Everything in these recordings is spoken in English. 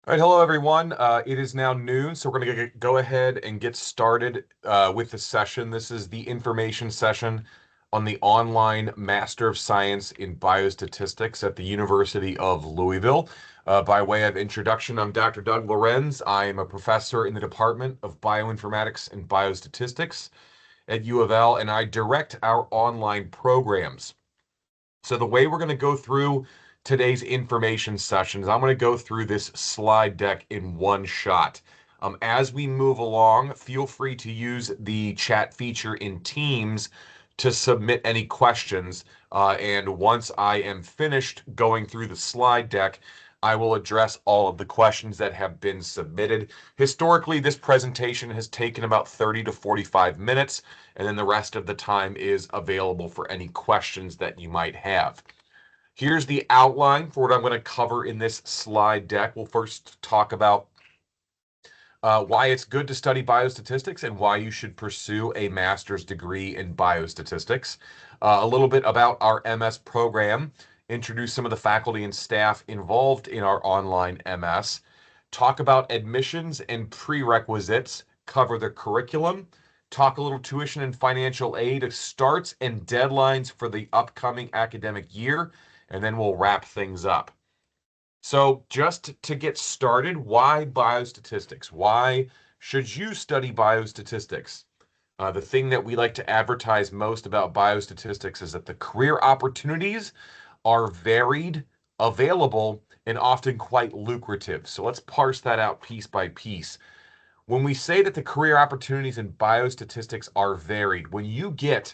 All right, hello everyone. It is now noon, so we're going to go ahead and get started with the session. This is the information session on the online Master of Science in Biostatistics at the University of Louisville. By way of introduction, I'm Dr. Doug Lorenz. I am a professor in the Department of Bioinformatics and Biostatistics at U of L, and I direct our online programs. So the way we're going to go through today's information sessions, I'm going to go through this slide deck in one shot. As we move along, feel free to use the chat feature in Teams to submit any questions. And once I am finished going through the slide deck, I will address all of the questions that have been submitted. Historically, this presentation has taken about 30 to 45 minutes, and then the rest of the time is available for any questions that you might have. Here's the outline for what I'm going to cover in this slide deck. We'll first talk about why it's good to study biostatistics and why you should pursue a master's degree in biostatistics. A little bit about our MS program, introduce some of the faculty and staff involved in our online MS, talk about admissions and prerequisites, cover the curriculum, talk a little tuition and financial aid, starts and deadlines for the upcoming academic year, and then we'll wrap things up. So just to get started, why biostatistics? Why should you study biostatistics? The thing that we like to advertise most about biostatistics is that the career opportunities are varied, available, and often quite lucrative. So let's parse that out piece by piece. When we say that the career opportunities in biostatistics are varied, when you get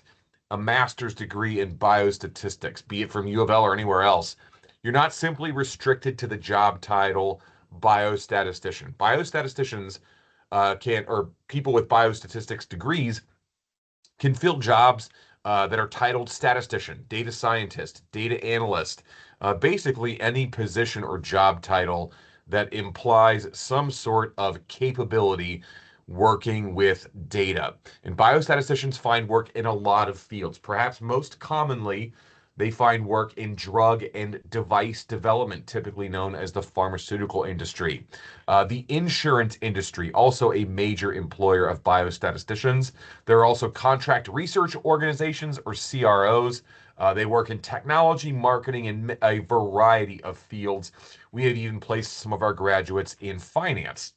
a master's degree in biostatistics, be it from U of L or anywhere else, you're not simply restricted to the job title biostatistician. Biostatisticians or people with biostatistics degrees can fill jobs that are titled statistician, data scientist, data analyst, basically any position or job title that implies some sort of capability working with data. And biostatisticians find work in a lot of fields. Perhaps most commonly, they find work in drug and device development, typically known as the pharmaceutical industry. The insurance industry, also a major employer of biostatisticians. There are also contract research organizations, or CROs. They work in technology, marketing, and a variety of fields. We have even placed some of our graduates in finance.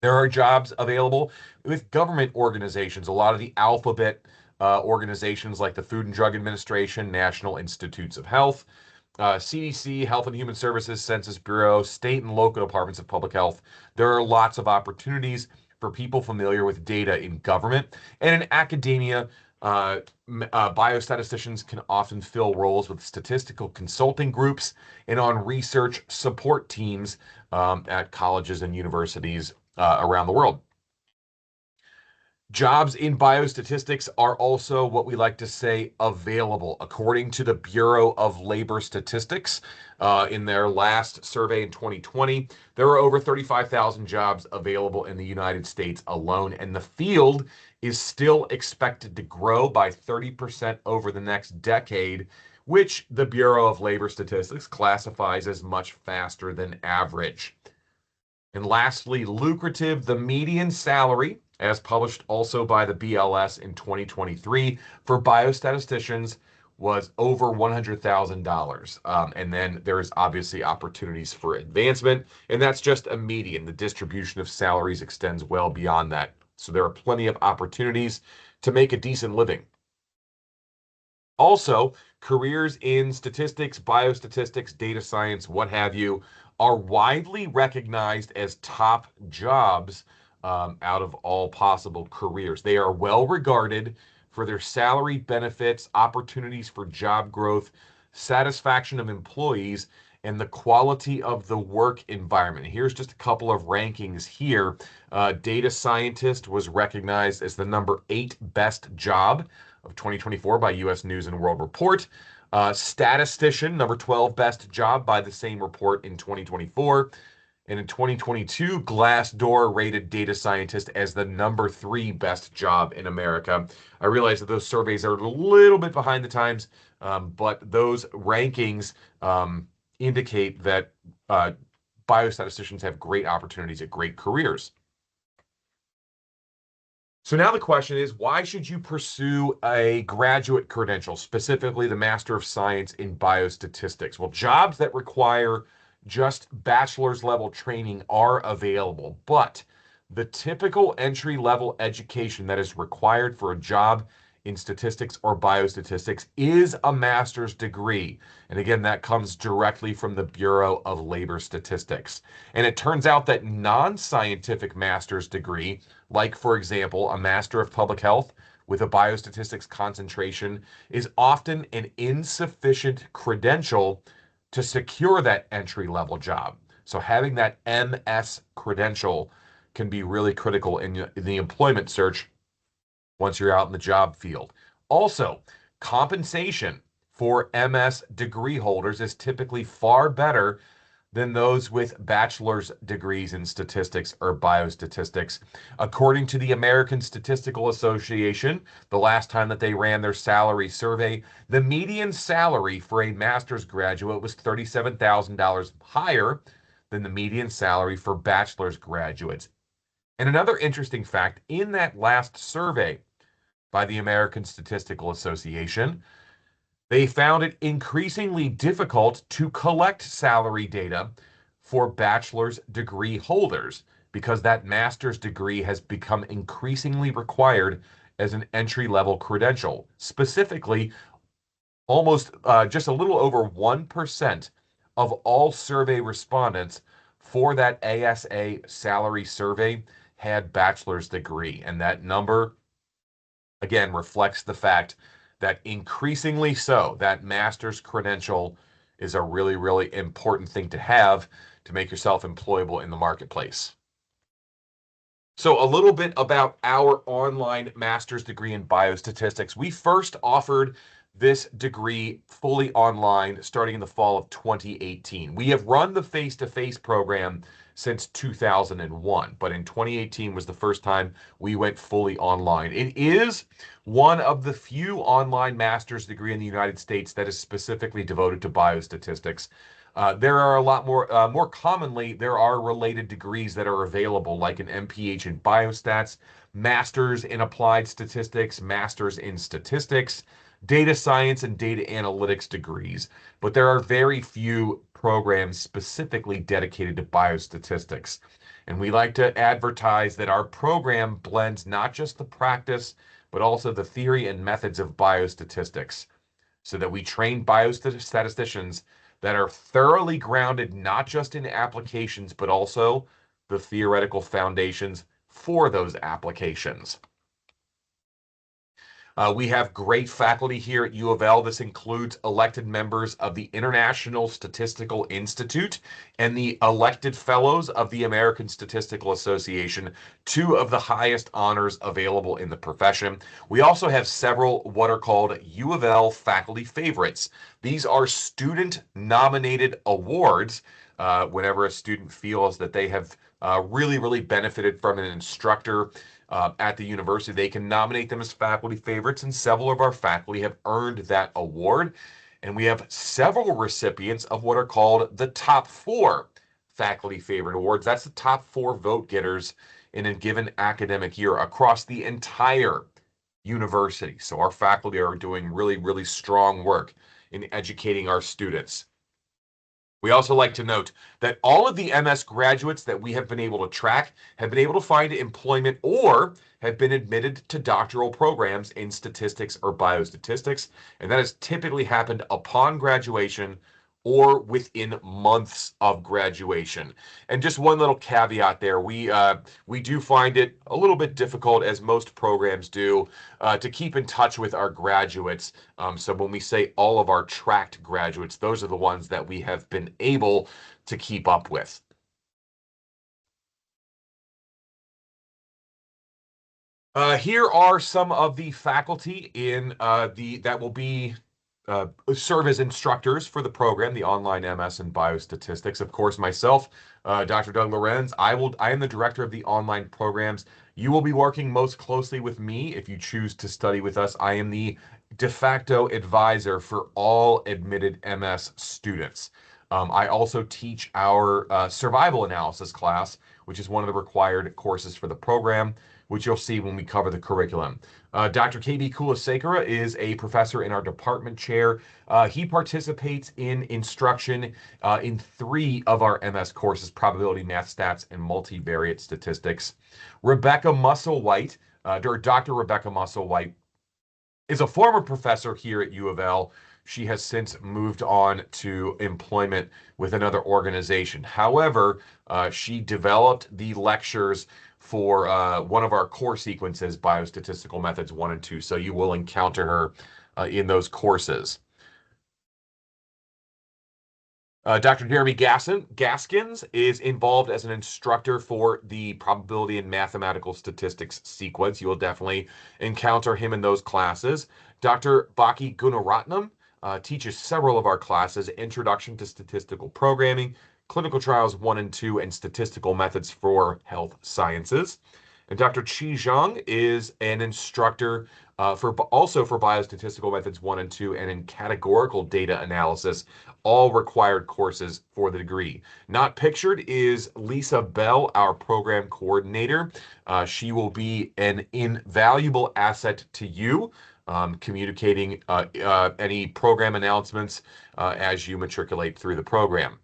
There are jobs available with government organizations, a lot of the alphabet organizations like the Food and Drug Administration, National Institutes of Health, CDC, Health and Human Services, Census Bureau, state and local departments of public health. There are lots of opportunities for people familiar with data in government. And in academia, biostatisticians can often fill roles with statistical consulting groups and on research support teams at colleges and universities around the world. Jobs in biostatistics are also what we like to say available. According to the Bureau of Labor Statistics, in their last survey in 2020, there are over 35,000 jobs available in the United States alone, and the field is still expected to grow by 30% over the next decade, which the Bureau of Labor Statistics classifies as much faster than average. And lastly, lucrative, the median salary, as published also by the BLS in 2023 for biostatisticians, was over $100,000. And then there is obviously opportunities for advancement, and that's just a median. The distribution of salaries extends well beyond that. So there are plenty of opportunities to make a decent living. Also, careers in statistics, biostatistics, data science, what have you, are widely recognized as top jobs out of all possible careers. They are well regarded for their salary, benefits, opportunities for job growth, satisfaction of employees, and the quality of the work environment. Here's just a couple of rankings here. Data scientist was recognized as the #8 best job of 2024 by U.S. News and World Report. Statistician, #12 best job by the same report in 2024. And in 2022, Glassdoor rated data scientist as the #3 best job in America. I realize that those surveys are a little bit behind the times, but those rankings indicate that biostatisticians have great opportunities at great careers. So now the question is, why should you pursue a graduate credential, specifically the Master of Science in Biostatistics? Well, jobs that require just bachelor's level training are available, but the typical entry-level education that is required for a job in statistics or biostatistics is a master's degree. And again, that comes directly from the Bureau of Labor Statistics. And it turns out that non-scientific master's degree, like, for example, a Master of Public Health with a biostatistics concentration, is often an insufficient credential to secure that entry-level job. So having that MS credential can be really critical in the employment search once you're out in the job field. Also, compensation for MS degree holders is typically far better than those with bachelor's degrees in statistics or biostatistics. According to the American Statistical Association, the last time that they ran their salary survey, the median salary for a master's graduate was $37,000 higher than the median salary for bachelor's graduates. And another interesting fact, in that last survey by the American Statistical Association, they found it increasingly difficult to collect salary data for bachelor's degree holders because that master's degree has become increasingly required as an entry-level credential. Specifically, almost just a little over 1% of all survey respondents for that ASA salary survey had bachelor's degree, and that number again reflects the fact that increasingly so, that master's credential is a really, really important thing to have to make yourself employable in the marketplace. So a little bit about our online master's degree in biostatistics. We first offered this degree fully online starting in the fall of 2018. We have run the face-to-face program since 2001, but in 2018 was the first time we went fully online. It is one of the few online master's degree in the United States that is specifically devoted to biostatistics. There are a lot more commonly, there are related degrees that are available, like an MPH in biostats, masters in applied statistics, masters in statistics, data science and data analytics degrees, but there are very few programs specifically dedicated to biostatistics. And we like to advertise that our program blends not just the practice, but also the theory and methods of biostatistics, so that we train biostatisticians that are thoroughly grounded not just in applications, but also the theoretical foundations for those applications. We have great faculty here at U of L. This includes elected members of the International Statistical Institute and the elected fellows of the American Statistical Association, two of the highest honors available in the profession. We also have several what are called U of L faculty favorites. These are student-nominated awards whenever a student feels that they have really benefited from an instructor at the university. They can nominate them as faculty favorites, and several of our faculty have earned that award. And we have several recipients of what are called the top 4 faculty favorite awards. That's the top 4 vote getters in a given academic year across the entire university. So our faculty are doing really strong work in educating our students. We also like to note that all of the MS graduates that we have been able to track have been able to find employment or have been admitted to doctoral programs in statistics or biostatistics, and that has typically happened upon graduation or within months of graduation. And just one little caveat there, we do find it a little bit difficult, as most programs do, to keep in touch with our graduates. So when we say all of our tracked graduates, those are the ones that we have been able to keep up with. Here are some of the faculty in that will be serve as instructors for the program, the online MS in biostatistics. Of course, myself, Dr. Doug Lorenz, I am the director of the online programs. You will be working most closely with me if you choose to study with us. I am the de facto advisor for all admitted MS students. I also teach our survival analysis class, which is one of the required courses for the program, which you'll see when we cover the curriculum. Dr. KB Kulasekara is a professor in our department chair. He participates in instruction in 3 of our MS courses: probability, math stats, and multivariate statistics. Rebecca Musselwhite, or Dr. Rebecca Musselwhite, is a former professor here at U of L. She has since moved on to employment with another organization. However, she developed the lectures for one of our core sequences, Biostatistical Methods 1 and 2. So you will encounter her in those courses. Dr. Jeremy Gaskins is involved as an instructor for the probability and mathematical statistics sequence. You will definitely encounter him in those classes. Dr. Baki Gunaratnam teaches several of our classes: Introduction to Statistical Programming, Clinical Trials 1 and 2, and Statistical Methods for Health Sciences. And Dr. Chi Zhang is an instructor also for Biostatistical Methods 1 and 2 and in Categorical Data Analysis, all required courses for the degree. Not pictured is Lisa Bell, our program coordinator. She will be an invaluable asset to you, communicating any program announcements as you matriculate through the program.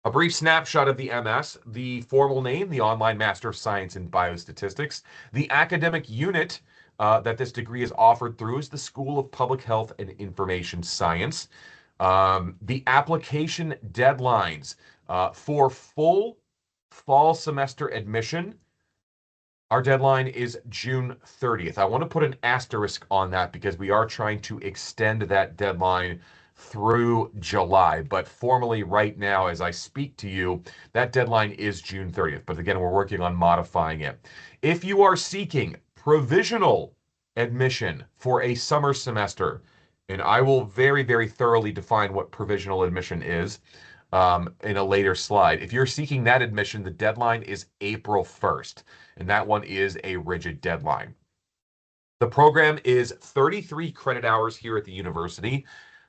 A brief snapshot of the MS: the formal name, the Online Master of Science in Biostatistics. The academic unit that this degree is offered through is the School of Public Health and Information Science. The application deadlines for full fall semester admission, our deadline is June 30th. I want to put an asterisk on that because we are trying to extend that deadline through July. But formally right now, as I speak to you, that deadline is June 30th. But again, we're working on modifying it. If you are seeking provisional admission for a summer semester, and I will very, very thoroughly define what provisional admission is in a later slide. If you're seeking that admission, the deadline is April 1st, and that one is a rigid deadline. The program is 33 credit hours here at the university.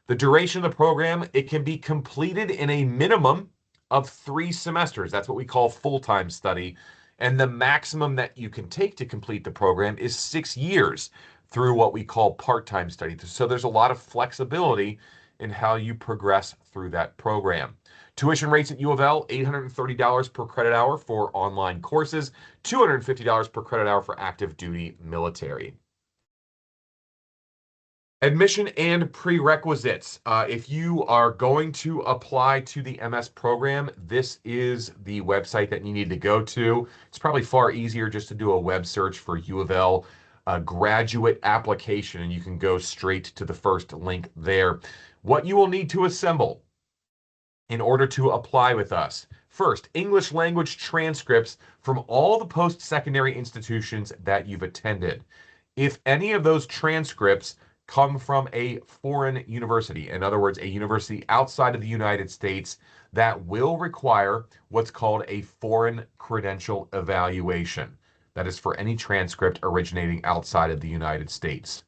The duration of the program, it can be completed in a minimum of 3 semesters. That's what we call full-time study. And the maximum that you can take to complete the program is 6 years through what we call part-time study. So there's a lot of flexibility in how you progress through that program. Tuition rates at U of L: $830 per credit hour for online courses, $250 per credit hour for active duty military. Admission and prerequisites. If you are going to apply to the MS program, this is the website that you need to go to. It's probably far easier just to do a web search for U of L graduate application, and you can go straight to the first link there. What you will need to assemble in order to apply with us: first, English language transcripts from all the post-secondary institutions that you've attended. If any of those transcripts come from a foreign university, in other words, a university outside of the United States, that will require what's called a foreign credential evaluation. That is for any transcript originating outside of the United States.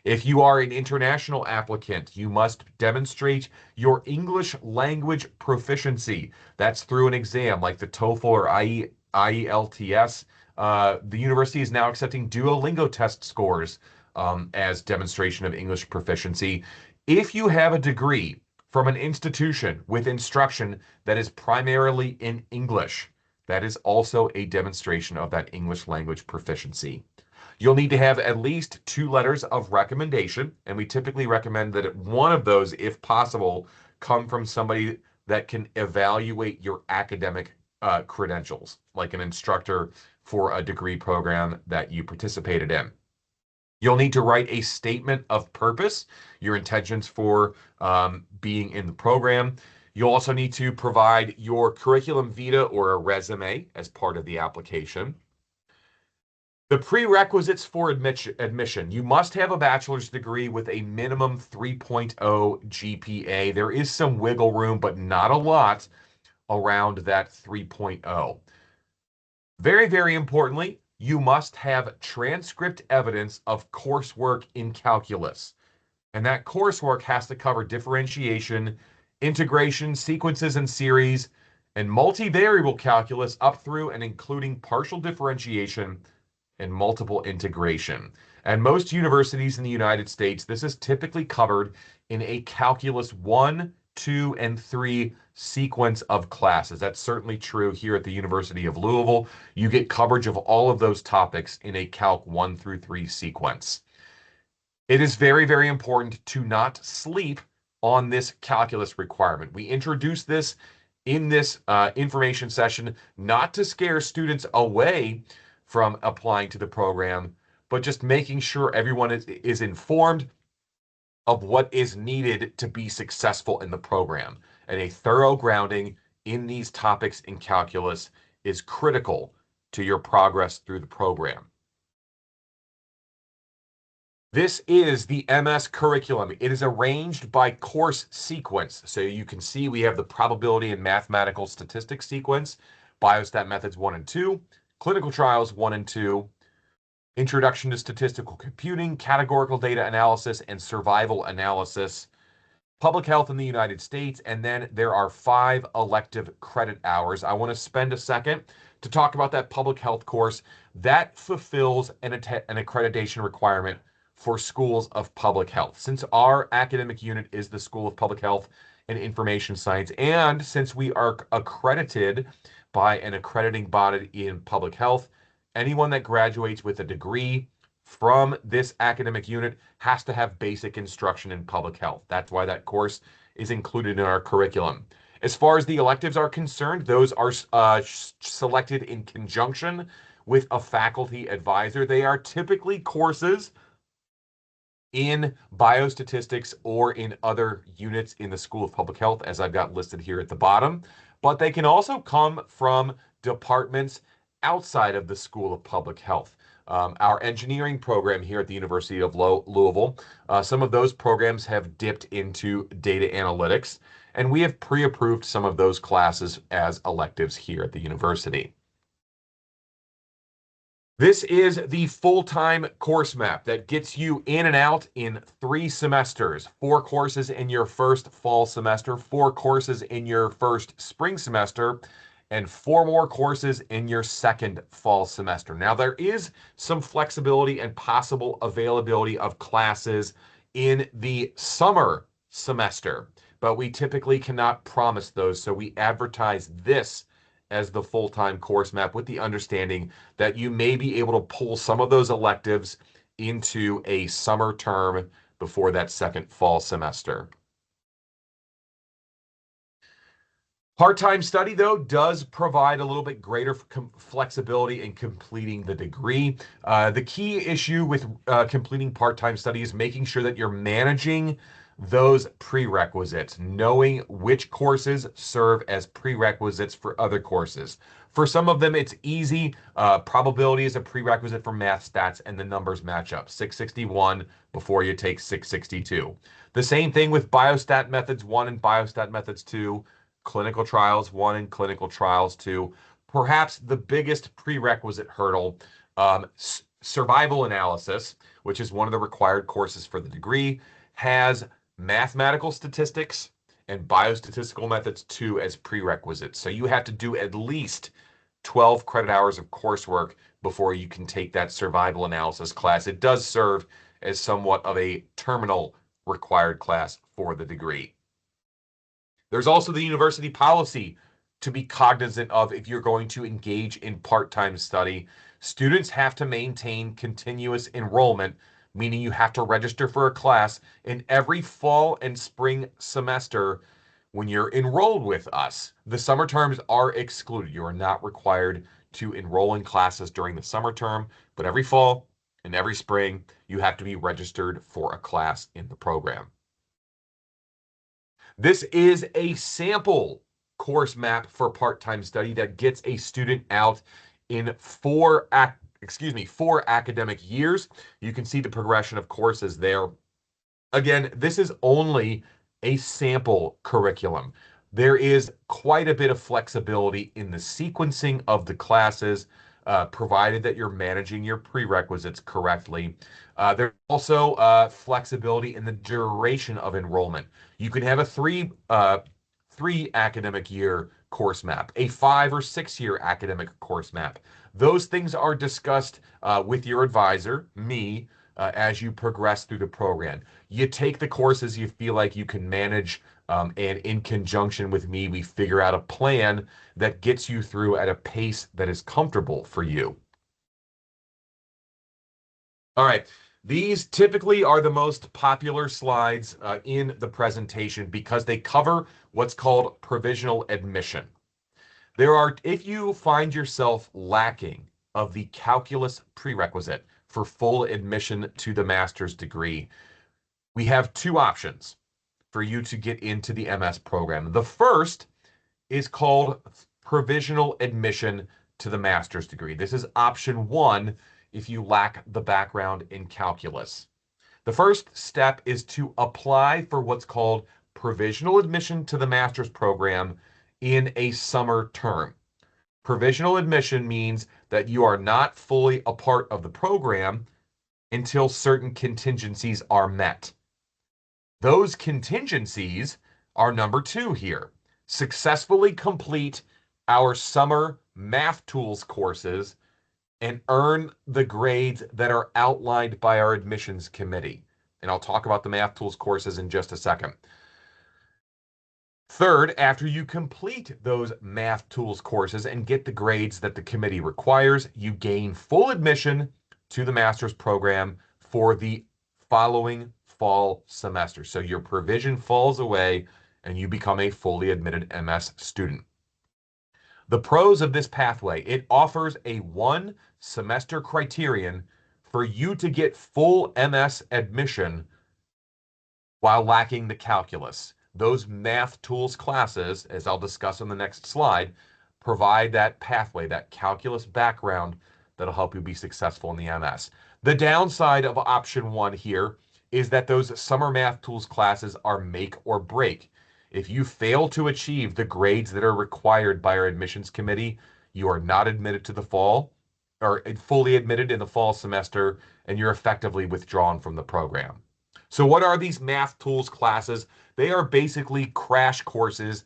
If you are an international applicant, you must demonstrate your English language proficiency. That's through an exam like the TOEFL or IELTS. The university is now accepting Duolingo test scores as demonstration of English proficiency. If you have a degree from an institution with instruction that is primarily in English, that is also a demonstration of that English language proficiency. You'll need to have at least 2 letters of recommendation, and we typically recommend that one of those, if possible, come from somebody that can evaluate your academic credentials, like an instructor for a degree program that you participated in. You'll need to write a statement of purpose, your intentions for being in the program. You'll also need to provide your curriculum vitae or a resume as part of the application. The prerequisites for admission: you must have a bachelor's degree with a minimum 3.0 GPA. There is some wiggle room, but not a lot around that 3.0. Very, very importantly, you must have transcript evidence of coursework in calculus. And that coursework has to cover differentiation, integration, sequences and series, and multivariable calculus up through and including partial differentiation and multiple integration. And most universities in the United States, this is typically covered in a Calculus 1, 2, and 3 sequence of classes. That's certainly true here at the University of Louisville. You get coverage of all of those topics in a Calc 1 through 3 sequence. It is very, very important to not sleep on this calculus requirement. We introduced this in this information session, not to scare students away from applying to the program, but just making sure everyone is informed of what is needed to be successful in the program. And a thorough grounding in these topics in calculus is critical to your progress through the program. This is the MS curriculum. It is arranged by course sequence. So you can see we have the probability and mathematical statistics sequence, biostat methods 1 and 2, clinical trials 1 and 2, introduction to statistical computing, categorical data analysis, and survival analysis, public health in the United States, and then there are 5 elective credit hours. I want to spend a second to talk about that public health course. That fulfills an accreditation requirement for schools of public health. Since our academic unit is the School of Public Health and Information Science, and since we are accredited by an accrediting body in public health, anyone that graduates with a degree from this academic unit has to have basic instruction in public health. That's why that course is included in our curriculum. As far as the electives are concerned, those are selected in conjunction with a faculty advisor. They are typically courses in biostatistics or in other units in the School of Public Health, as I've got listed here at the bottom. But they can also come from departments outside of the School of Public Health. Our engineering program here at the University of Louisville, some of those programs have dipped into data analytics, and we have pre-approved some of those classes as electives here at the university. This is the full-time course map that gets you in and out in 3 semesters, 4 courses in your first fall semester, 4 courses in your first spring semester, and 4 more courses in your second fall semester. Now, there is some flexibility and possible availability of classes in the summer semester, but we typically cannot promise those, so we advertise this as the full-time course map with the understanding that you may be able to pull some of those electives into a summer term before that second fall semester. Part-time study, though, does provide a little bit greater flexibility in completing the degree. The key issue with completing part-time study is making sure that you're managing those prerequisites, knowing which courses serve as prerequisites for other courses. For some of them, it's easy. Probability is a prerequisite for math stats, and the numbers match up. 661 before you take 662. The same thing with biostat methods 1 and biostat methods 2, clinical trials 1 and clinical trials 2. Perhaps the biggest prerequisite hurdle, survival analysis, which is one of the required courses for the degree, has mathematical statistics and biostatistical methods 2 as prerequisites. So you have to do at least 12 credit hours of coursework before you can take that survival analysis class. It does serve as somewhat of a terminal required class for the degree. There's also the university policy to be cognizant of if you're going to engage in part-time study. Students have to maintain continuous enrollment, meaning you have to register for a class in every fall and spring semester when you're enrolled with us. The summer terms are excluded. You are not required to enroll in classes during the summer term, but every fall and every spring, you have to be registered for a class in the program. This is a sample course map for part-time study that gets a student out in 4 academic years. You can see the progression of courses there. Again, this is only a sample curriculum. There is quite a bit of flexibility in the sequencing of the classes. provided that you're managing your prerequisites correctly. There's also flexibility in the duration of enrollment. You can have a three academic year course map, a 5 or 6 year academic course map. Those things are discussed with your advisor, me, as you progress through the program. You take the courses you feel like you can manage, and in conjunction with me, we figure out a plan that gets you through at a pace that is comfortable for you. All right. These typically are the most popular slides in the presentation because they cover what's called provisional admission. If you find yourself lacking of the calculus prerequisite for full admission to the master's degree, we have two options for you to get into the MS program. The first is called provisional admission to the master's degree. This is option one if you lack the background in calculus. The first step is to apply for what's called provisional admission to the master's program in a summer term. Provisional admission means that you are not fully a part of the program until certain contingencies are met. Those contingencies are number two here. Successfully complete our summer math tools courses and earn the grades that are outlined by our admissions committee. And I'll talk about the math tools courses in just a second. Third, after you complete those math tools courses and get the grades that the committee requires, you gain full admission to the master's program for the following fall semester. So your provision falls away and you become a fully admitted MS student. The pros of this pathway: it offers a one semester criterion for you to get full MS admission while lacking the calculus. Those math tools classes, as I'll discuss on the next slide, provide that pathway, that calculus background that'll help you be successful in the MS. The downside of option one here is that those summer math tools classes are make or break. If you fail to achieve the grades that are required by our admissions committee, you are not admitted to the fall, or fully admitted in the fall semester, and you're effectively withdrawn from the program. So what are these math tools classes? They are basically crash courses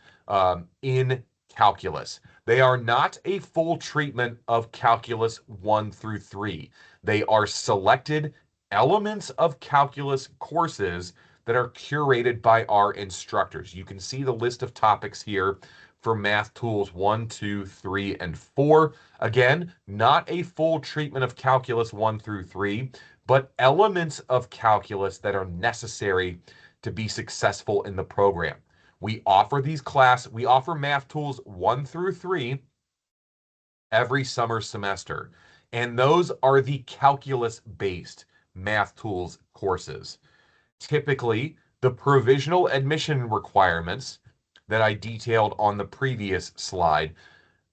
in calculus. They are not a full treatment of calculus 1 through 3. They are selected elements of calculus courses that are curated by our instructors. You can see the list of topics here for math tools 1, 2, 3, and 4. Again, not a full treatment of calculus 1 through 3, but elements of calculus that are necessary to be successful in the program. We offer math tools 1 through 3 every summer semester, and those are the calculus-based math tools courses. Typically, the provisional admission requirements that I detailed on the previous slide,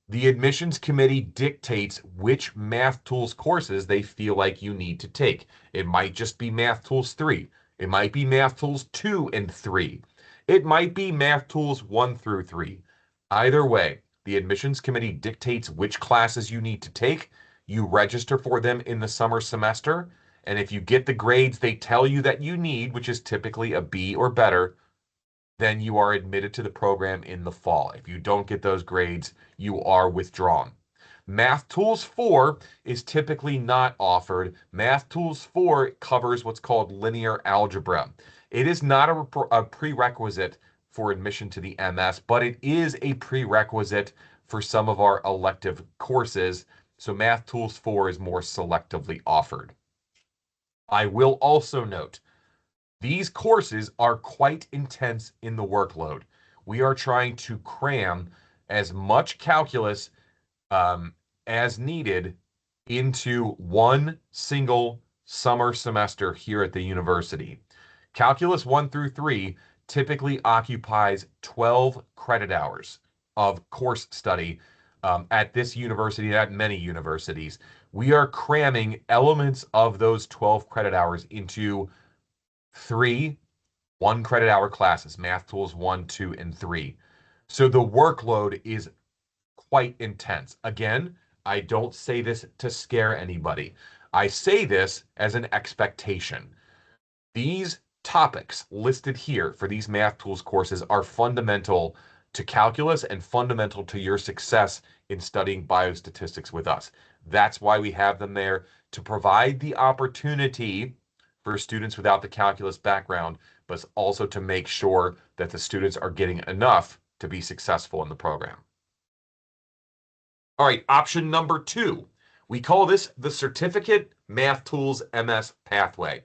the admissions committee dictates which math tools courses they feel like you need to take. It might just be math tools 3. It might be math tools 2 and 3. It might be math tools 1 through 3. Either way, the admissions committee dictates which classes you need to take. You register for them in the summer semester, and if you get the grades they tell you that you need, which is typically a B or better, then you are admitted to the program in the fall. If you don't get those grades, you are withdrawn. Math Tools 4 is typically not offered. Math Tools 4 covers what's called linear algebra. It is not a prerequisite for admission to the MS, but it is a prerequisite for some of our elective courses. So Math Tools 4 is more selectively offered. I will also note, these courses are quite intense in the workload. We are trying to cram as much calculus as needed into one single summer semester here at the university. Calculus 1 through 3 typically occupies 12 credit hours of course study at this university, at many universities. We are cramming elements of those 12 credit hours into 3 1 credit hour classes, Math Tools 1, 2, and 3. So the workload is quite intense. Again, I don't say this to scare anybody. I say this as an expectation. These topics listed here for these math tools courses are fundamental to calculus and fundamental to your success in studying biostatistics with us. That's why we have them there, to provide the opportunity for students without the calculus background, but also to make sure that the students are getting enough to be successful in the program. All right, option number 2. We call this the Certificate Math Tools MS Pathway.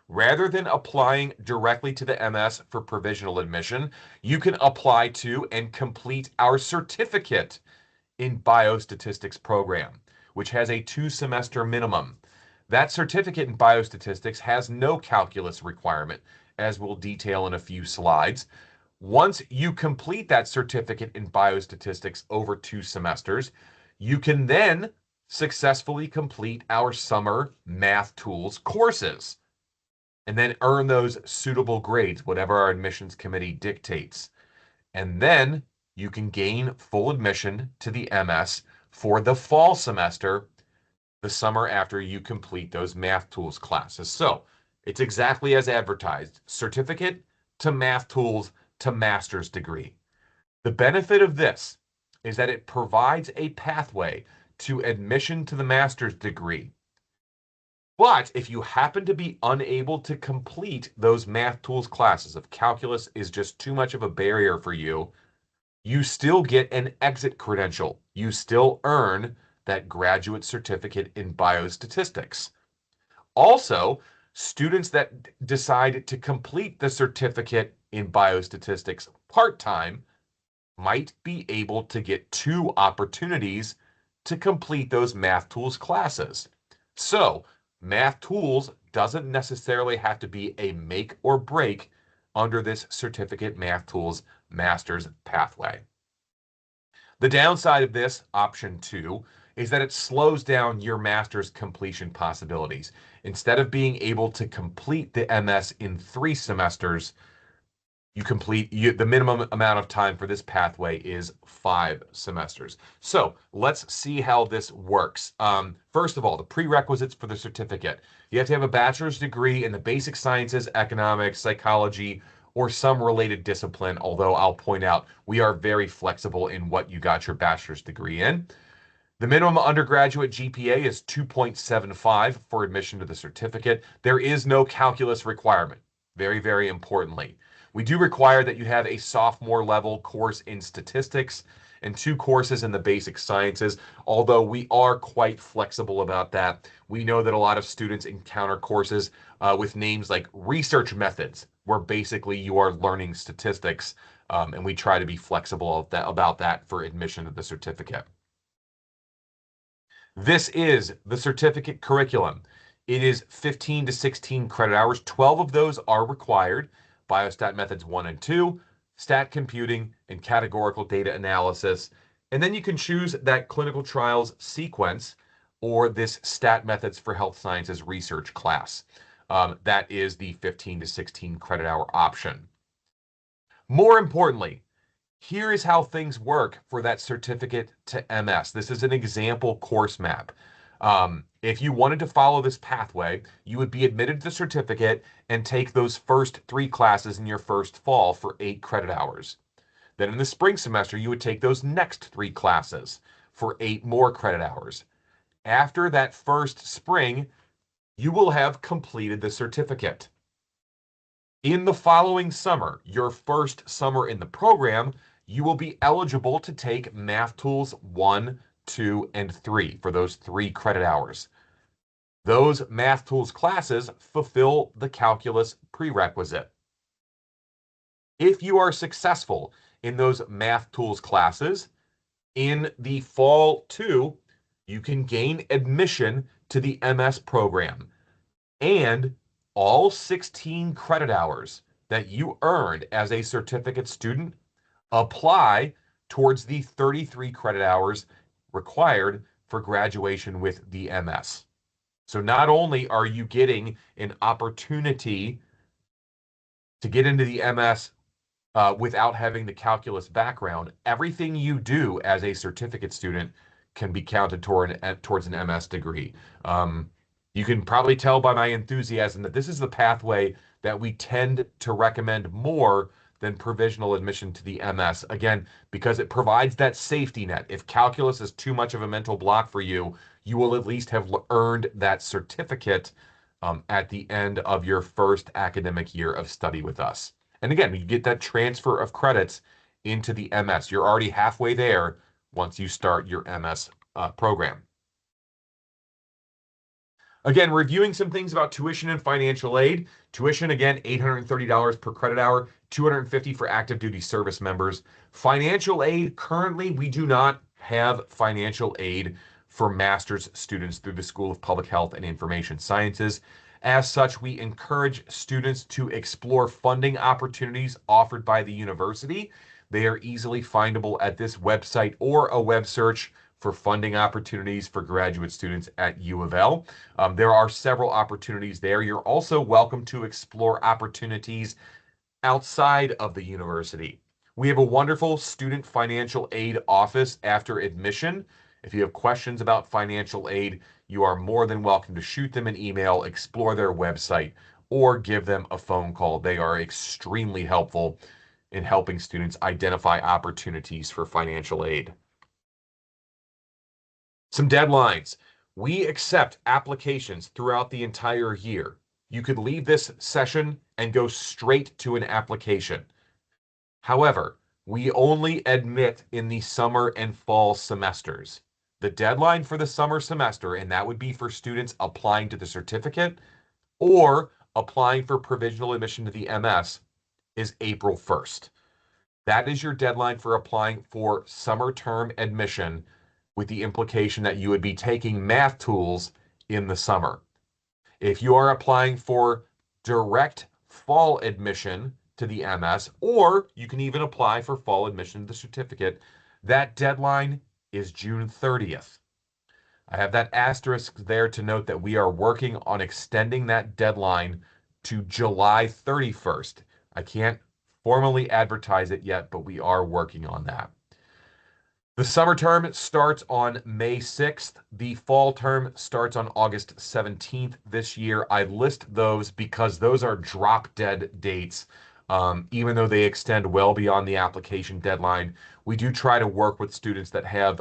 Rather than applying directly to the MS for provisional admission, you can apply to and complete our certificate in Biostatistics program, which has a 2-semester minimum. That certificate in Biostatistics has no calculus requirement, as we'll detail in a few slides. Once you complete that certificate in Biostatistics over 2 semesters, you can then successfully complete our summer math tools courses and then earn those suitable grades, whatever our admissions committee dictates. And then you can gain full admission to the MS for the fall semester, the summer after you complete those math tools classes. So it's exactly as advertised: certificate to math tools to master's degree. The benefit of this is that it provides a pathway to admission to the master's degree. But if you happen to be unable to complete those math tools classes, if calculus is just too much of a barrier for you, you still get an exit credential. You still earn that graduate certificate in biostatistics. Also, students that decide to complete the certificate in biostatistics part-time might be able to get 2 opportunities to complete those math tools classes. So math tools doesn't necessarily have to be a make or break under this certificate math tools master's pathway. The downside of this, option 2, is that it slows down your master's completion possibilities. Instead of being able to complete the MS in 3 semesters, the minimum amount of time for this pathway is 5 semesters. So let's see how this works. First of all, the prerequisites for the certificate. You have to have a bachelor's degree in the basic sciences, economics, psychology, or some related discipline, although I'll point out we are very flexible in what you got your bachelor's degree in. The minimum undergraduate GPA is 2.75 for admission to the certificate. There is no calculus requirement, very, very importantly. We do require that you have a sophomore level course in statistics and 2 courses in the basic sciences, although we are quite flexible about that. We know that a lot of students encounter courses with names like research methods, where basically you are learning statistics, and we try to be flexible about that for admission to the certificate. This is the certificate curriculum. It is 15 to 16 credit hours. 12 of those are required: Biostat Methods 1 and 2, Stat Computing, and Categorical Data Analysis. And then you can choose that Clinical Trials sequence or this Stat Methods for Health Sciences research class. That is the 15 to 16 credit hour option. More importantly, here is how things work for that certificate to MS. This is an example course map. If you wanted to follow this pathway, you would be admitted to the certificate and take those first 3 classes in your first fall for 8 credit hours. Then in the spring semester, you would take those next 3 classes for 8 more credit hours. After that first spring, you will have completed the certificate. In the following summer, your first summer in the program, you will be eligible to take Math Tools 1, 2, and 3 for those 3 credit hours. Those Math Tools classes fulfill the calculus prerequisite. If you are successful in those Math Tools classes, in the fall too, you can gain admission to the MS program, and all 16 credit hours that you earned as a certificate student apply towards the 33 credit hours required for graduation with the MS. So not only are you getting an opportunity to get into the MS without having the calculus background, everything you do as a certificate student can be counted towards an MS degree. You can probably tell by my enthusiasm that this is the pathway that we tend to recommend more than provisional admission to the MS. Again, because it provides that safety net. If calculus is too much of a mental block for you, you will at least have earned that certificate at the end of your first academic year of study with us. And again, you get that transfer of credits into the MS. You're already halfway there once you start your MS program. Again, reviewing some things about tuition and financial aid. Tuition, again, $830 per credit hour, $250 for active duty service members. Financial aid, currently, we do not have financial aid for master's students through the School of Public Health and Information Sciences. As such, we encourage students to explore funding opportunities offered by the university. They are easily findable at this website or a web search for funding opportunities for graduate students at U of L. There are several opportunities there. You're also welcome to explore opportunities outside of the university. We have a wonderful student financial aid office after admission. If you have questions about financial aid, you are more than welcome to shoot them an email, explore their website, or give them a phone call. They are extremely helpful in helping students identify opportunities for financial aid. Some deadlines. We accept applications throughout the entire year. You could leave this session and go straight to an application. However, we only admit in the summer and fall semesters. The deadline for the summer semester, and that would be for students applying to the certificate or applying for provisional admission to the MS, is April 1st. That is your deadline for applying for summer term admission, with the implication that you would be taking math tools in the summer. If you are applying for direct fall admission to the MS, or you can even apply for fall admission to the certificate, that deadline is June 30th. I have that asterisk there to note that we are working on extending that deadline to July 31st. I can't formally advertise it yet, but we are working on that. The summer term starts on May 6th. The fall term starts on August 17th this year. I list those because those are drop dead dates. Even though they extend well beyond the application deadline, we do try to work with students that have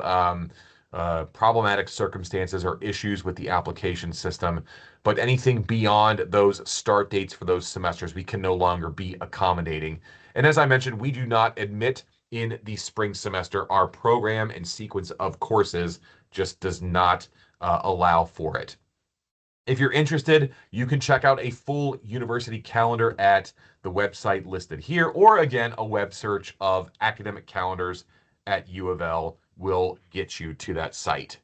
problematic circumstances or issues with the application system. But anything beyond those start dates for those semesters, we can no longer be accommodating. And as I mentioned, we do not admit in the spring semester. Our program and sequence of courses just does not allow for it. If you're interested, you can check out a full university calendar at the website listed here, or again, a web search of academic calendars at U of L will get you to that site.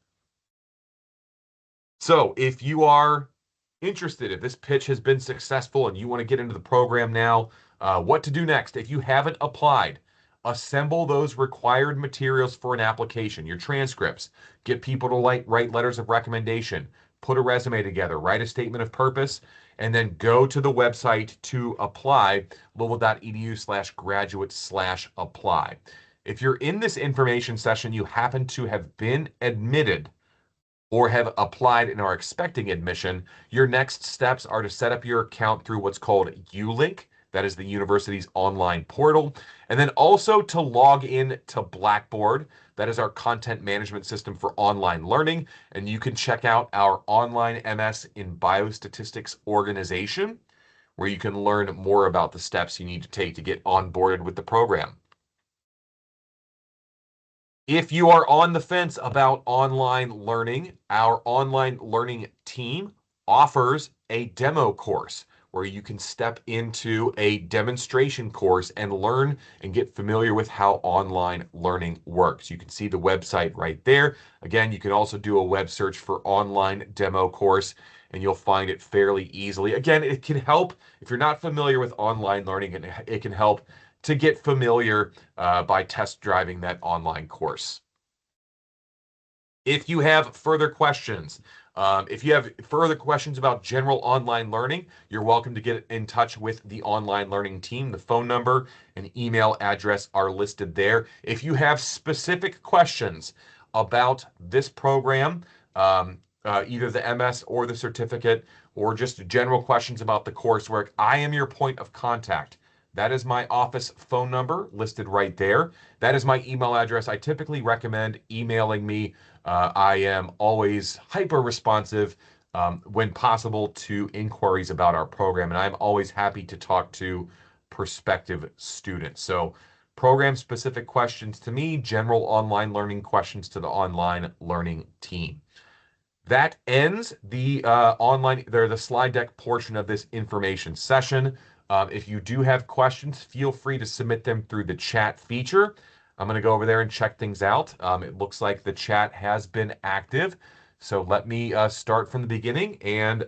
So if you are interested, if this pitch has been successful and you want to get into the program now, what to do next? If you haven't applied, assemble those required materials for an application, your transcripts, get people to write letters of recommendation, put a resume together, write a statement of purpose, and then go to the website to apply, louisville.edu/graduate/apply. If you're in this information session, you happen to have been admitted or have applied and are expecting admission, your next steps are to set up your account through what's called ULink. That is the university's online portal. And then also to log in to Blackboard. That is our content management system for online learning. And you can check out our online MS in Biostatistics organization, where you can learn more about the steps you need to take to get onboarded with the program. If you are on the fence about online learning, our online learning team offers a demo course where you can step into a demonstration course and learn and get familiar with how online learning works. You can see the website right there. Again, you can also do a web search for online demo course and you'll find it fairly easily. Again, it can help if you're not familiar with online learning, and it can help to get familiar by test driving that online course. If you have further questions, about general online learning, you're welcome to get in touch with the online learning team. The phone number and email address are listed there. If you have specific questions about this program, either the MS or the certificate, or just general questions about the coursework, I am your point of contact. That is my office phone number listed right there. That is my email address. I typically recommend emailing me. I am always hyper responsive when possible to inquiries about our program, and I'm always happy to talk to prospective students. So program specific questions to me, general online learning questions to the online learning team. That ends the the slide deck portion of this information session. If you do have questions, feel free to submit them through the chat feature. I'm going to go over there and check things out. It looks like the chat has been active. So let me start from the beginning and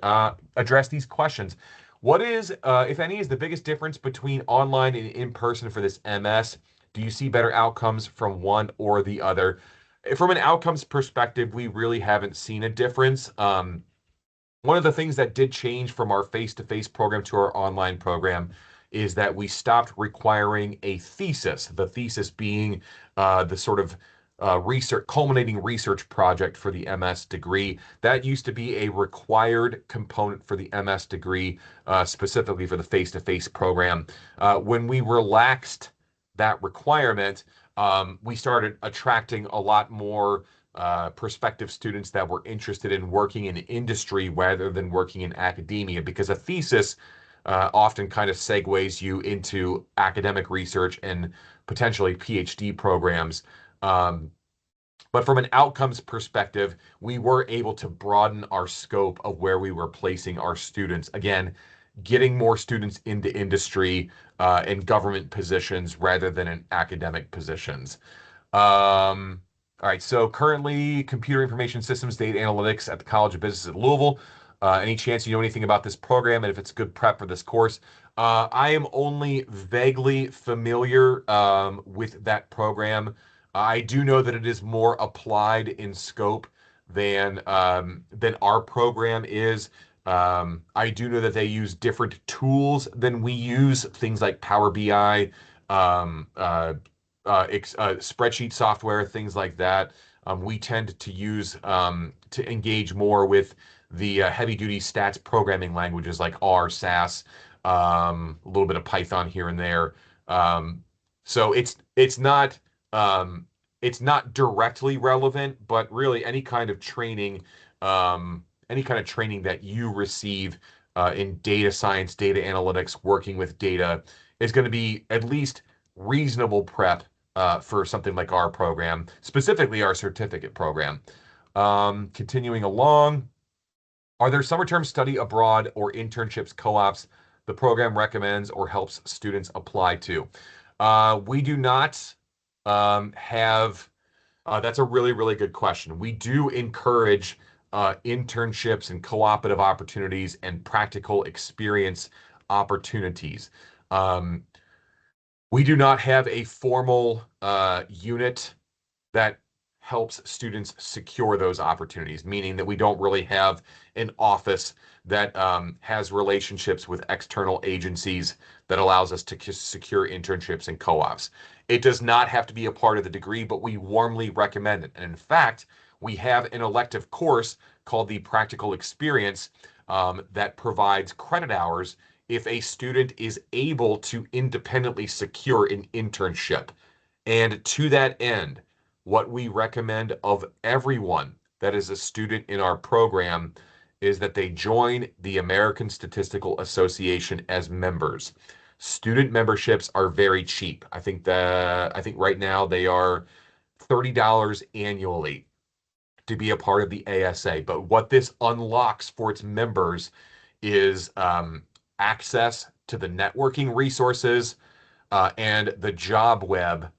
address these questions. What is, if any, is the biggest difference between online and in person for this MS? Do you see better outcomes from one or the other? From an outcomes perspective, we really haven't seen a difference. One of the things that did change from our face-to-face program to our online program is that we stopped requiring a thesis, the thesis being the sort of culminating research project for the MS degree. That used to be a required component for the MS degree, specifically for the face-to-face program. When we relaxed that requirement, we started attracting a lot more prospective students that were interested in working in industry rather than working in academia, because a thesis often kind of segues you into academic research and potentially PhD programs. But from an outcomes perspective, we were able to broaden our scope of where we were placing our students. Again, getting more students into industry and government positions rather than in academic positions. All right, so currently computer information systems, data analytics at the College of Business at Louisville. Any chance you know anything about this program and if it's good prep for this course? I am only vaguely familiar with that program. I do know that it is more applied in scope than our program is. I do know that they use different tools than we use, things like Power BI, spreadsheet software, things like that. We tend to use to engage more with the heavy-duty stats programming languages like R, SAS, a little bit of Python here and there. So it's not directly relevant, but really any kind of training that you receive in data science, data analytics, working with data is going to be at least reasonable prep for something like our program, specifically our certificate program. Continuing along, are there summer term study abroad or internships, co-ops the program recommends or helps students apply to? We do not have, that's a really, really good question. We do encourage internships and cooperative opportunities and practical experience opportunities. We do not have a formal unit that helps students secure those opportunities, meaning that we don't really have an office that has relationships with external agencies that allows us to secure internships and co-ops. It does not have to be a part of the degree, but we warmly recommend it. And in fact, we have an elective course called the Practical Experience that provides credit hours if a student is able to independently secure an internship. And to that end, what we recommend of everyone that is a student in our program is that they join the American Statistical Association as members. Student memberships are very cheap. I think right now they are $30 annually to be a part of the ASA. But what this unlocks for its members is access to the networking resources and the job web,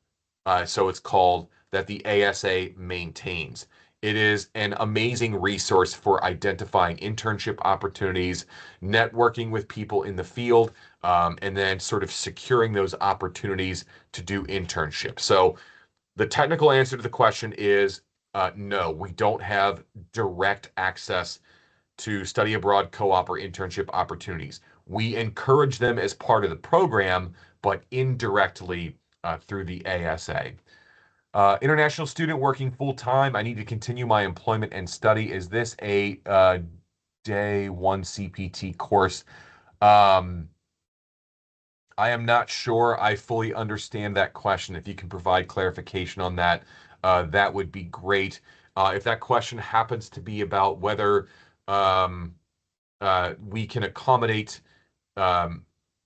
so it's called, that the ASA maintains. It is an amazing resource for identifying internship opportunities, networking with people in the field, and then sort of securing those opportunities to do internships. So the technical answer to the question is no, we don't have direct access to study abroad, co-op, or internship opportunities. We encourage them as part of the program, but indirectly through the ASA. International student working full-time. I need to continue my employment and study. Is this a day one CPT course? I am not sure I fully understand that question. If you can provide clarification on that, that would be great. If that question happens to be about whether um, we can accommodate um,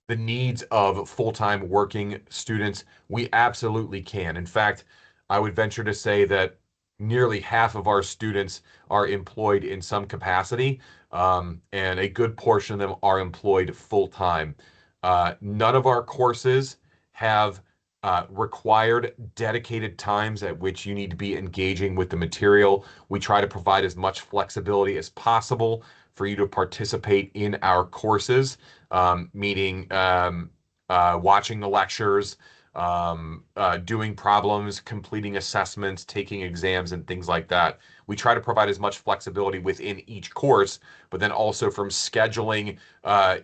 the needs of full-time working students, we absolutely can. In fact, I would venture to say that nearly half of our students are employed in some capacity, and a good portion of them are employed full-time. None of our courses have required dedicated times at which you need to be engaging with the material. We try to provide as much flexibility as possible for you to participate in our courses, meaning watching the lectures, doing problems, completing assessments, taking exams, and things like that. We try to provide as much flexibility within each course, but then also from scheduling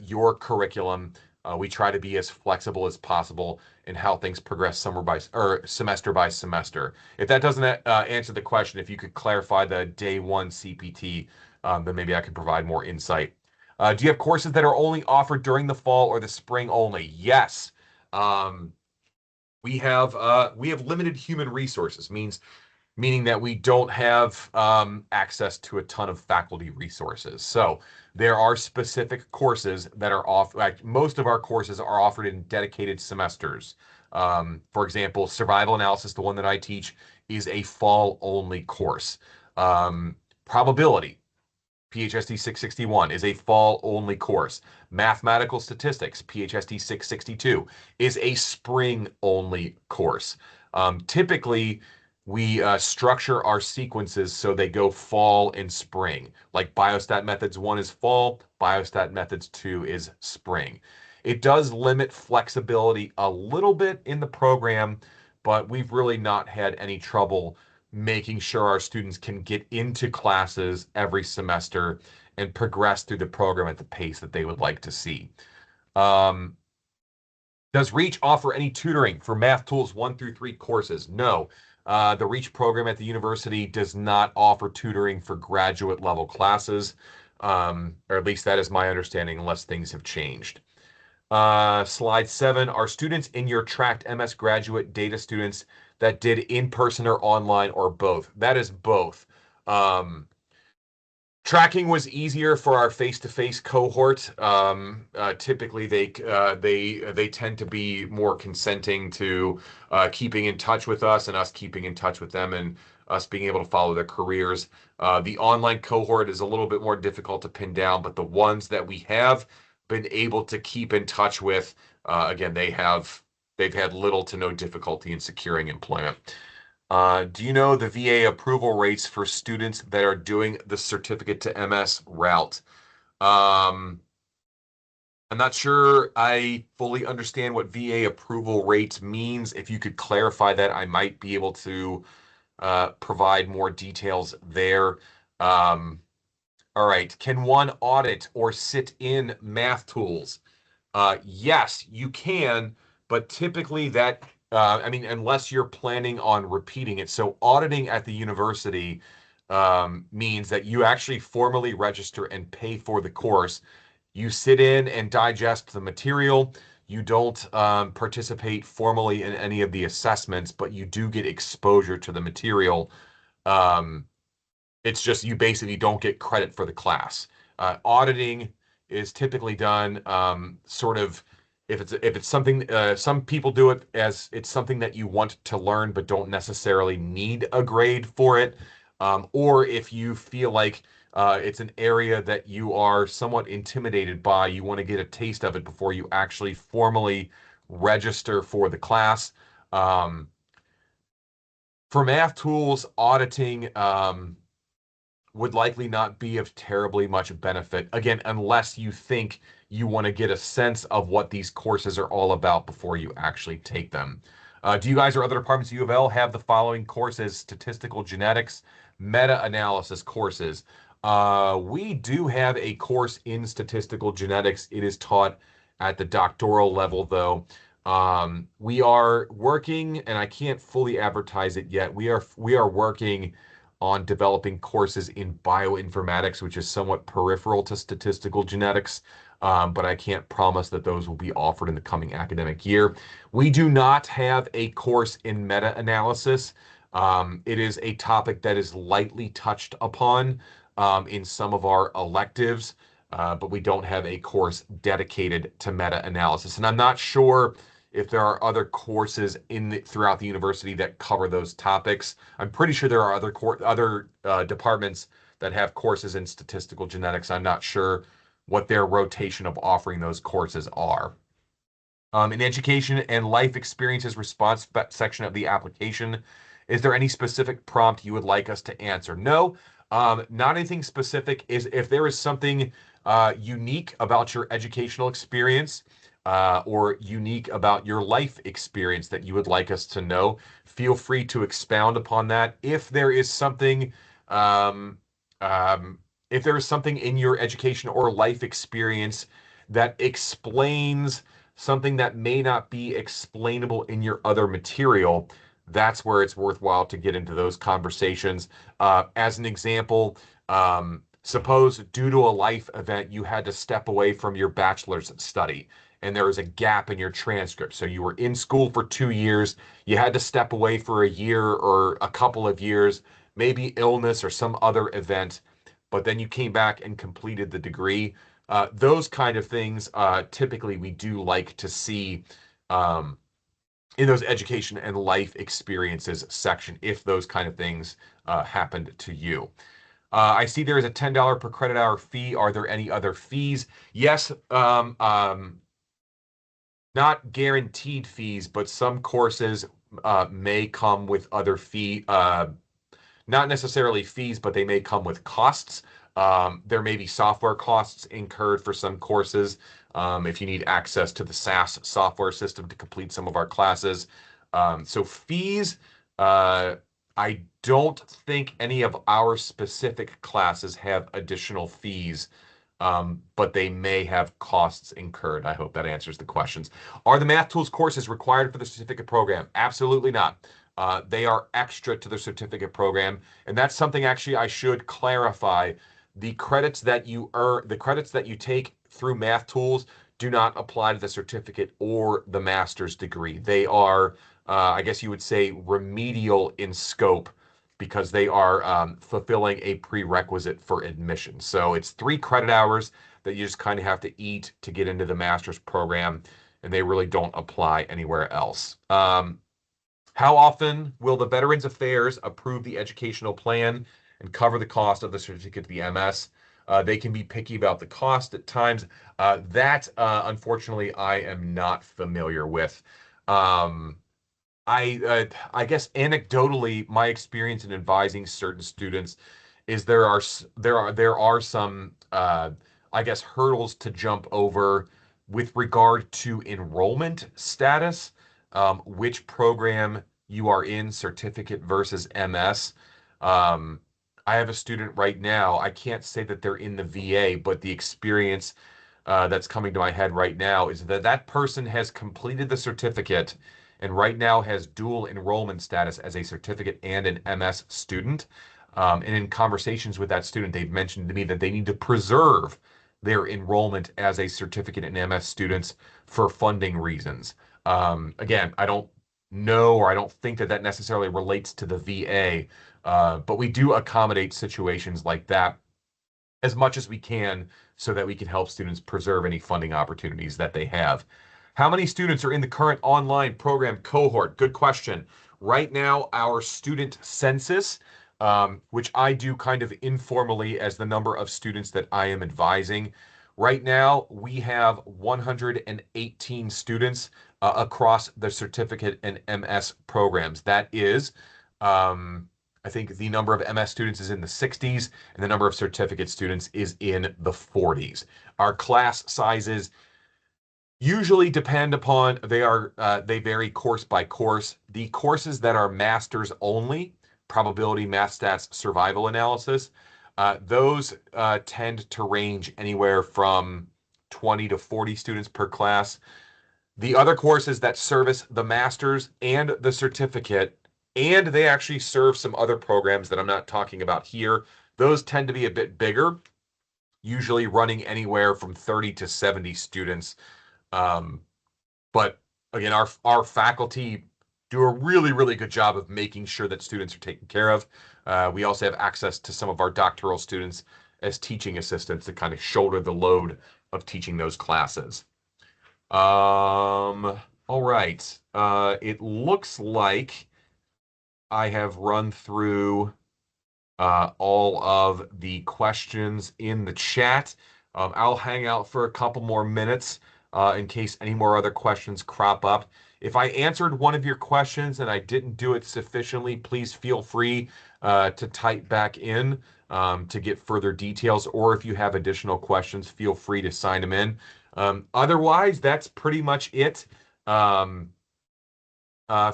your curriculum, we try to be as flexible as possible in how things progress semester by semester. If that doesn't answer the question, if you could clarify the day one CPT, then maybe I could provide more insight. Do you have courses that are only offered during the fall or the spring only? Yes. Um, we have limited human resources, meaning that we don't have access to a ton of faculty resources. So there are specific courses that are off. Like most of our courses are offered in dedicated semesters. For example, survival analysis, the one that I teach, is a fall only course. Probability, PHSD 661, is a fall only course. Mathematical statistics, PHSD 662, is a spring only course. Typically, we structure our sequences so they go fall and spring. Like Biostat Methods 1 is fall, Biostat Methods 2 is spring. It does limit flexibility a little bit in the program, but we've really not had any trouble making sure our students can get into classes every semester and progress through the program at the pace that they would like to see. Um, does Reach offer any tutoring for Math Tools 1 through 3 courses? No. The Reach program at the university does not offer tutoring for graduate level classes, or at least that is my understanding, unless things have changed. Slide 7, are students in your tracked MS graduate data students that did in-person or online or both? That is both. Tracking was easier for our face-to-face cohort. Typically, they tend to be more consenting to keeping in touch with us and us keeping in touch with them and us being able to follow their careers. The online cohort is a little bit more difficult to pin down, but the ones that we have been able to keep in touch with, again, they've had little to no difficulty in securing employment. Do you know the VA approval rates for students that are doing the certificate to MS route? I'm not sure I fully understand what VA approval rates means. If you could clarify that, I might be able to provide more details there. All right. Can one audit or sit in math tools? Yes, you can, but typically I mean, unless you're planning on repeating it. So auditing at the university means that you actually formally register and pay for the course. You sit in and digest the material. You don't participate formally in any of the assessments, but you do get exposure to the material. Um, it's just you basically don't get credit for the class. Auditing is typically done sort of if it's something some people do it as it's something that you want to learn but don't necessarily need a grade for it, or if you feel like it's an area that you are somewhat intimidated by, you want to get a taste of it before you actually formally register for the class. Um, for math tools, auditing would likely not be of terribly much benefit. Again, unless you think you want to get a sense of what these courses are all about before you actually take them. Do you guys or other departments of U of L have the following courses: statistical genetics, meta-analysis courses? We do have a course in statistical genetics. It is taught at the doctoral level, though. We are working, and I can't fully advertise it yet. We are working on developing courses in bioinformatics, which is somewhat peripheral to statistical genetics, but I can't promise that those will be offered in the coming academic year. We do not have a course in meta-analysis. It is a topic that is lightly touched upon in some of our electives, but we don't have a course dedicated to meta-analysis. And I'm not sure if there are other courses throughout the university that cover those topics. I'm pretty sure there are other departments that have courses in statistical genetics. I'm not sure what their rotation of offering those courses are. In education and life experiences response section of the application, is there any specific prompt you would like us to answer? No, not anything specific. If there is something unique about your educational experience or unique about your life experience that you would like us to know, feel free to expound upon that. Um, if there is something in your education or life experience that explains something that may not be explainable in your other material, that's where it's worthwhile to get into those conversations. As an example, suppose due to a life event, you had to step away from your bachelor's study and there was a gap in your transcript. So you were in school for 2 years, you had to step away for a year or a couple of years, maybe illness or some other event, but then you came back and completed the degree. Those kind of things, typically we do like to see um, in those education and life experiences section, if those kind of things happened to you. I see there is a $10 per credit hour fee. Are there any other fees? Yes, not guaranteed fees, but some courses may come with other not necessarily fees, but they may come with costs. There may be software costs incurred for some courses if you need access to the SAS software system to complete some of our classes. So fees, I don't think any of our specific classes have additional fees, but they may have costs incurred. I hope that answers the questions. Are the math tools courses required for the certificate program? Absolutely not. They are extra to the certificate program, and that's something actually I should clarify. The credits that you earn, the credits that you take through math tools do not apply to the certificate or the master's degree. They are, I guess you would say, remedial in scope because they are fulfilling a prerequisite for admission. So it's 3 credit hours that you just kind of have to eat to get into the master's program, and they really don't apply anywhere else. How often will the Veterans Affairs approve the educational plan and cover the cost of the certificate to the MS? They can be picky about the cost at times. Unfortunately, I am not familiar with. I guess anecdotally, my experience in advising certain students is there are some I guess hurdles to jump over with regard to enrollment status, which program you are in, certificate versus MS. Um, I have a student right now. I can't say that they're in the VA, but the experience that's coming to my head right now is that that person has completed the certificate and right now has dual enrollment status as a certificate and an MS student. And in conversations with that student, they've mentioned to me that they need to preserve their enrollment as a certificate and MS students for funding reasons. Again, I don't know, or I don't think that that necessarily relates to the VA, but we do accommodate situations like that as much as we can so that we can help students preserve any funding opportunities that they have. How many students are in the current online program cohort? Good question. Right now, our student census, which I do kind of informally as the number of students that I am advising, right now we have 118 students across the certificate and MS programs. That is, I think the number of MS students is in the 60s and the number of certificate students is in the 40s. Our class sizes usually depend upon, they vary course by course. The courses that are masters only, probability, math stats, survival analysis, those tend to range anywhere from 20 to 40 students per class. The other courses that service the master's and the certificate, and they actually serve some other programs that I'm not talking about here, those tend to be a bit bigger, usually running anywhere from 30 to 70 students. Um, but again, our faculty do a really, really good job of making sure that students are taken care of. We also have access to some of our doctoral students as teaching assistants to kind of shoulder the load of teaching those classes. All right. It looks like I have run through all of the questions in the chat. I'll hang out for a couple more minutes in case any more other questions crop up. If I answered one of your questions and I didn't do it sufficiently, please feel free to type back in to get further details, or if you have additional questions, feel free to sign them in. Otherwise, that's pretty much it. Um,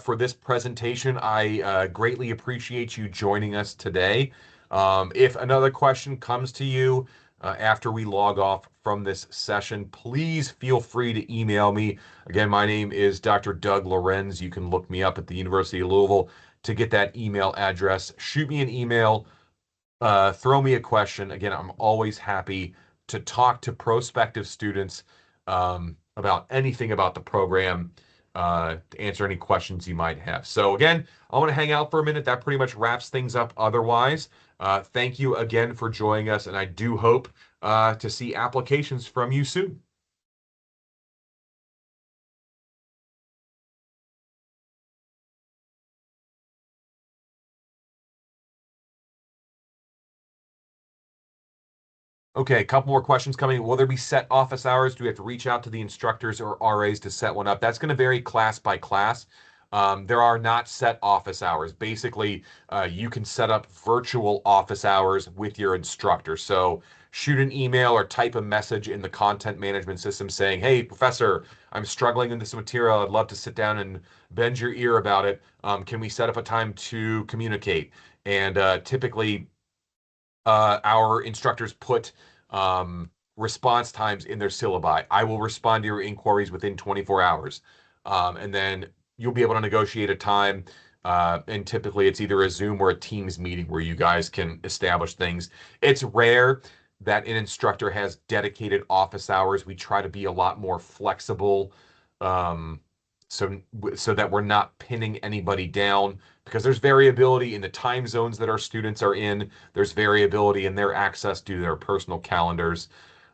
for this presentation. I greatly appreciate you joining us today. If another question comes to you after we log off from this session, please feel free to email me. Again, my name is Dr. Doug Lorenz. You can look me up at the University of Louisville to get that email address. Shoot me an email, throw me a question. Again, I'm always happy to talk to prospective students about anything about the program, to answer any questions you might have. So again, I want to hang out for a minute. That pretty much wraps things up otherwise. Thank you again for joining us, and I do hope to see applications from you soon. Okay, a couple more questions coming. Will there be set office hours? Do we have to reach out to the instructors or RAs to set one up? That's going to vary class by class. There are not set office hours. Basically, you can set up virtual office hours with your instructor. So shoot an email or type a message in the content management system saying, hey, professor, I'm struggling in this material. I'd love to sit down and bend your ear about it. Can we set up a time to communicate? And typically, our instructors put response times in their syllabi. I will respond to your inquiries within 24 hours. And then you'll be able to negotiate a time. And typically it's either a Zoom or a Teams meeting where you guys can establish things. It's rare that an instructor has dedicated office hours. We try to be a lot more flexible, um, so that we're not pinning anybody down, because there's variability in the time zones that our students are in. There's variability in their access to their personal calendars.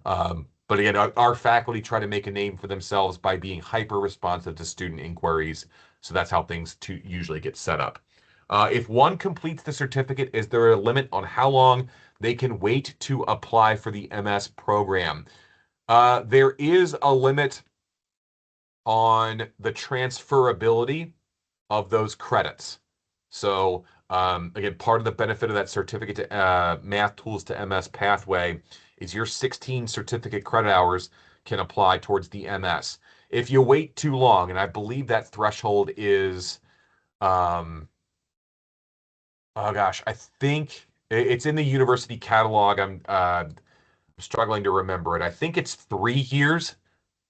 But again, our faculty try to make a name for themselves by being hyper responsive to student inquiries. So that's how things usually get set up. If one completes the certificate, is there a limit on how long they can wait to apply for the MS program? There is a limit on the transferability of those credits. So again, part of the benefit of that certificate to Math Tools to MS pathway is your 16 certificate credit hours can apply towards the MS. If you wait too long, and I believe that threshold is, oh gosh, I think it's in the university catalog. I'm struggling to remember it. I think it's 3 years.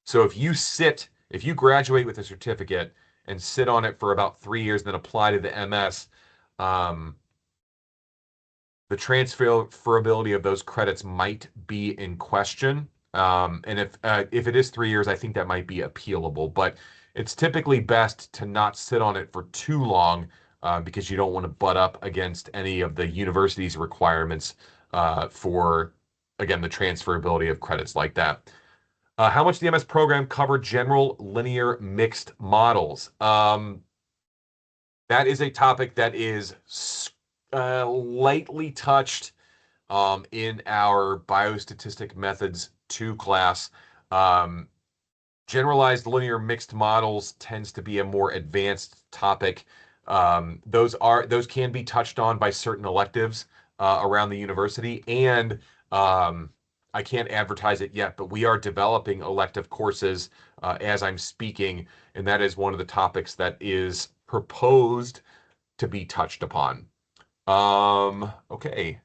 So if you graduate with a certificate and sit on it for about 3 years, and then apply to the MS, the transferability of those credits might be in question. And if it is 3 years, I think that might be appealable. But it's typically best to not sit on it for too long, because you don't want to butt up against any of the university's requirements for, again, the transferability of credits like that. How much the MS program cover general linear mixed models? That is a topic that is lightly touched in our Biostatistic Methods 2 class. Generalized linear mixed models tends to be a more advanced topic. Those can be touched on by certain electives around the university, and I can't advertise it yet, but we are developing elective courses as I'm speaking, and that is one of the topics that is proposed to be touched upon. Okay.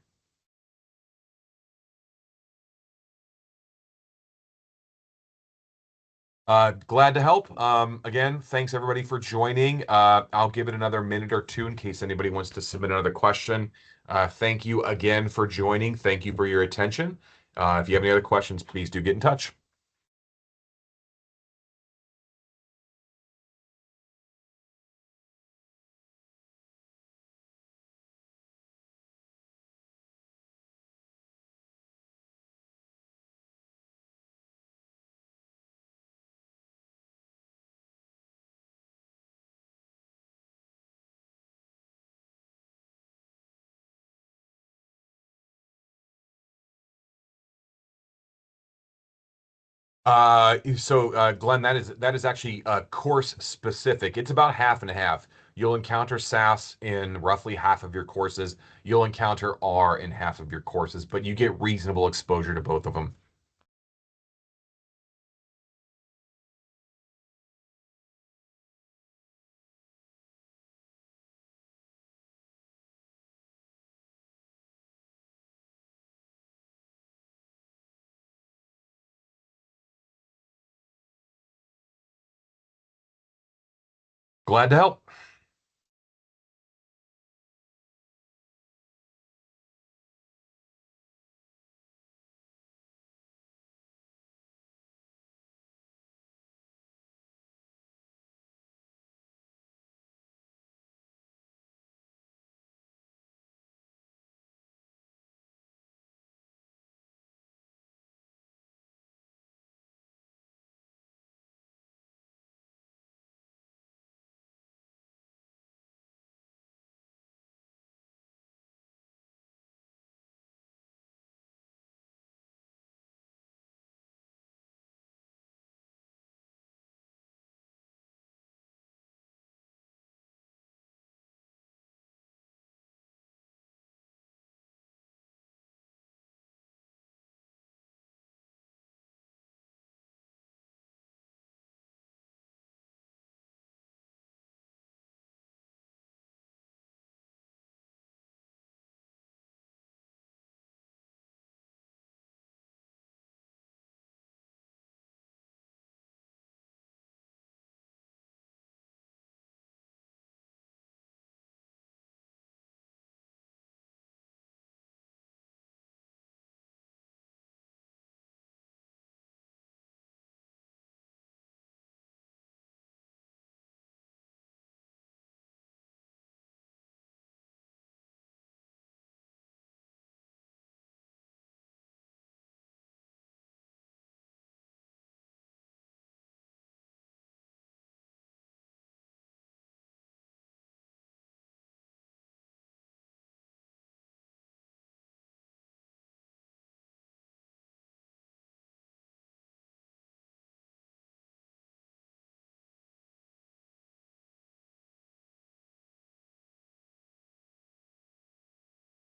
Glad to help. Again, thanks everybody for joining. I'll give it another minute or two in case anybody wants to submit another question. Thank you again for joining. Thank you for your attention. If you have any other questions, please do get in touch. Glenn, that is actually course specific. It's about half and half. You'll encounter SAS in roughly half of your courses. You'll encounter R in half of your courses, but you get reasonable exposure to both of them. Glad to help.